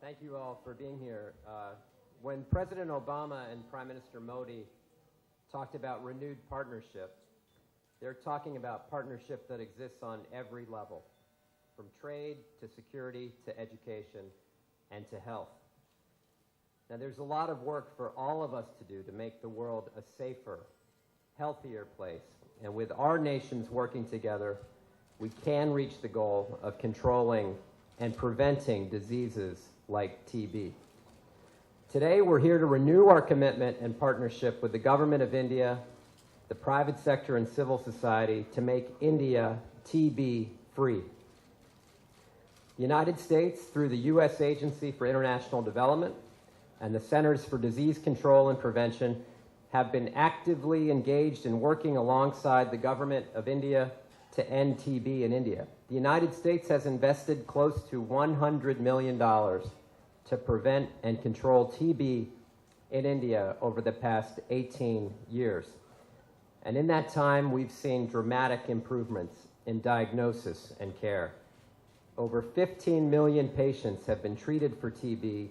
Thank you all for being here. When President Obama and Prime Minister Modi talked about renewed partnership, they're talking about partnership that exists on every level, from trade to security to education and to health. Now, there's a lot of work for all of us to do to make the world a safer, healthier place. And with our nations working together, we can reach the goal of controlling and preventing diseases like TB. Today, we're here to renew our commitment and partnership with the government of India, the private sector and civil society to make India TB-free. The United States, through the U.S. Agency for International Development and the Centers for Disease Control and Prevention, have been actively engaged in working alongside the government of India to end TB in India. The United States has invested close to $100 million to prevent and control TB in India over the past 18 years. And in that time, we've seen dramatic improvements in diagnosis and care. Over 15 million patients have been treated for TB,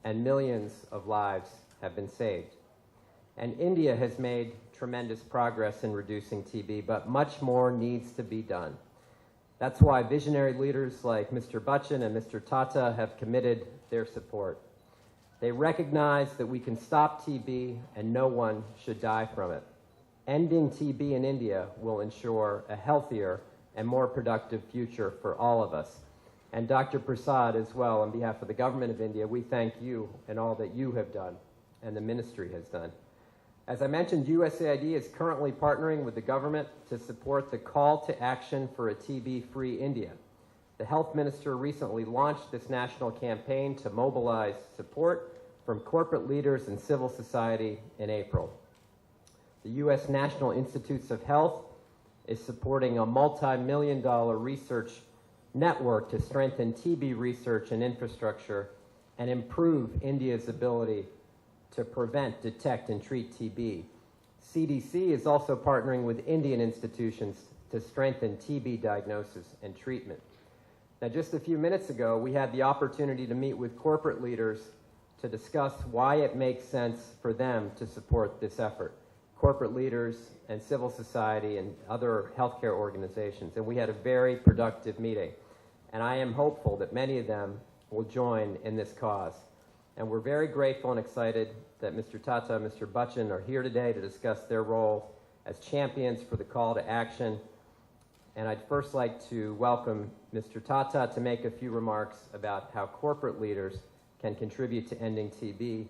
and millions of lives have been saved. And India has made tremendous progress in reducing TB, but much more needs to be done. That's why visionary leaders like Mr. Bachchan and Mr. Tata have committed their support. They recognize that we can stop TB and no one should die from it. Ending TB in India will ensure a healthier and more productive future for all of us. And Dr. Prasad as well, on behalf of the government of India, we thank you and all that you have done and the ministry has done. As I mentioned, USAID is currently partnering with the government to support the call to action for a TB-free India. The health minister recently launched this national campaign to mobilize support from corporate leaders and civil society in April. The U.S. National Institutes of Health is supporting a multi-million-dollar research network to strengthen TB research and infrastructure and improve India's ability to prevent, detect, and treat TB. CDC is also partnering with Indian institutions to strengthen TB diagnosis and treatment. Now, just a few minutes ago, we had the opportunity to meet with corporate leaders to discuss why it makes sense for them to support this effort. Corporate leaders and civil society and other healthcare organizations. And we had a very productive meeting. And I am hopeful that many of them will join in this cause. And we're very grateful and excited that Mr. Tata and Mr. Bachchan are here today to discuss their role as champions for the call to action. And I'd first like to welcome Mr. Tata to make a few remarks about how corporate leaders can contribute to ending TB.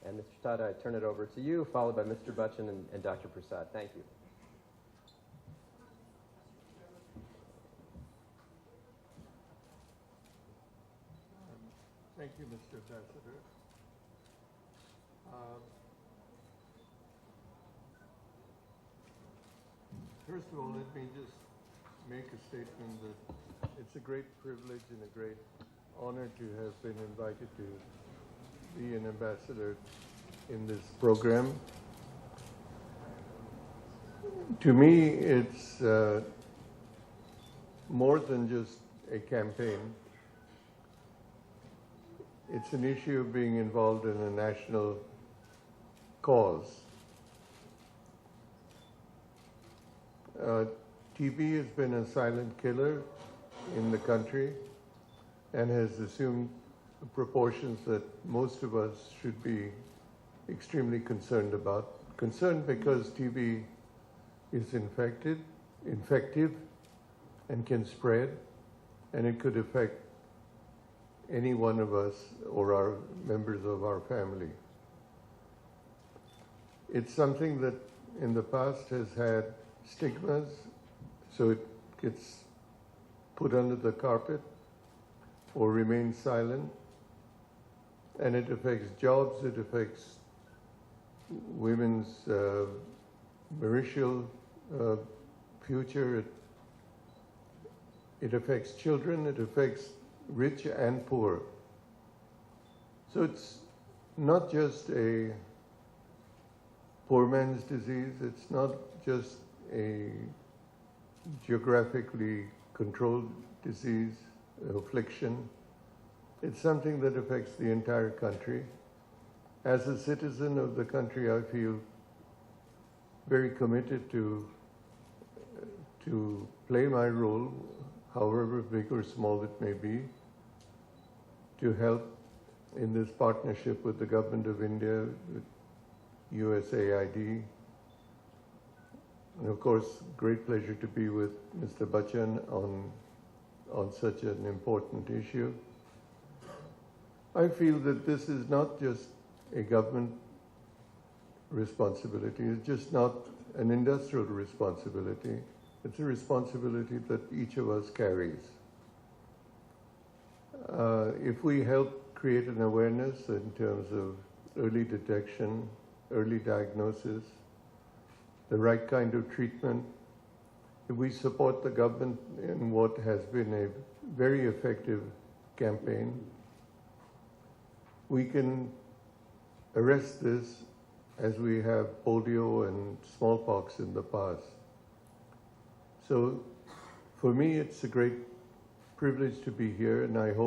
And Mr. Tata, I turn it over to you, followed by Mr. Bachchan and Dr. Prasad. Thank you. Thank you, Mr. Ambassador. First of all, let me just make a statement that it's a great privilege and a great honor to have been invited to be an ambassador in this program. To me, it's more than just a campaign. It's an issue of being involved in a national cause. TB has been a silent killer in the country and has assumed proportions that most of us should be extremely concerned about. Concerned because TB is infective, and can spread, and it could affect any one of us or our members of our family. It's something that in the past has had stigmas, so it gets put under the carpet or remains silent, and it affects jobs, it affects women's marital future, it affects children, it affects rich and poor. So it's not just a poor man's disease, it's not just a geographically controlled disease, affliction. It's something that affects the entire country. As a citizen of the country, I feel very committed to play my role, however big or small it may be, to help in this partnership with the Government of India, with USAID. And of course, great pleasure to be with Mr. Bachchan on such an important issue. I feel that this is not just a government responsibility, it's just not an industrial responsibility. It's a responsibility that each of us carries. If we help create an awareness in terms of early detection, early diagnosis, the right kind of treatment, if we support the government in what has been a very effective campaign, we can arrest this as we have polio and smallpox in the past. So for me, it's a great privilege to be here, and I've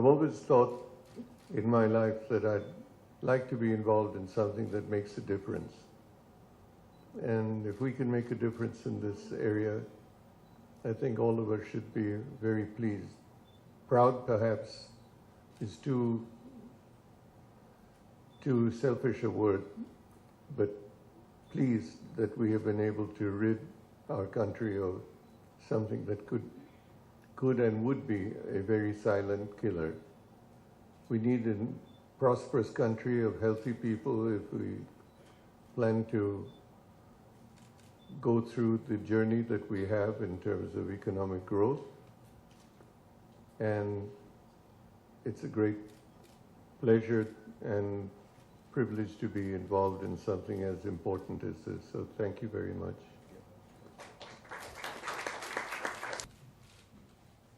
always thought in my life that I'd like to be involved in something that makes a difference. And if we can make a difference in this area, I think all of us should be very pleased. Proud, perhaps, is too selfish a word, but pleased that we have been able to rid our country of something that could and would be a very silent killer. We need a prosperous country of healthy people if we plan to go through the journey that we have in terms of economic growth. And it's a great pleasure and privilege to be involved in something as important as this. So thank you very much.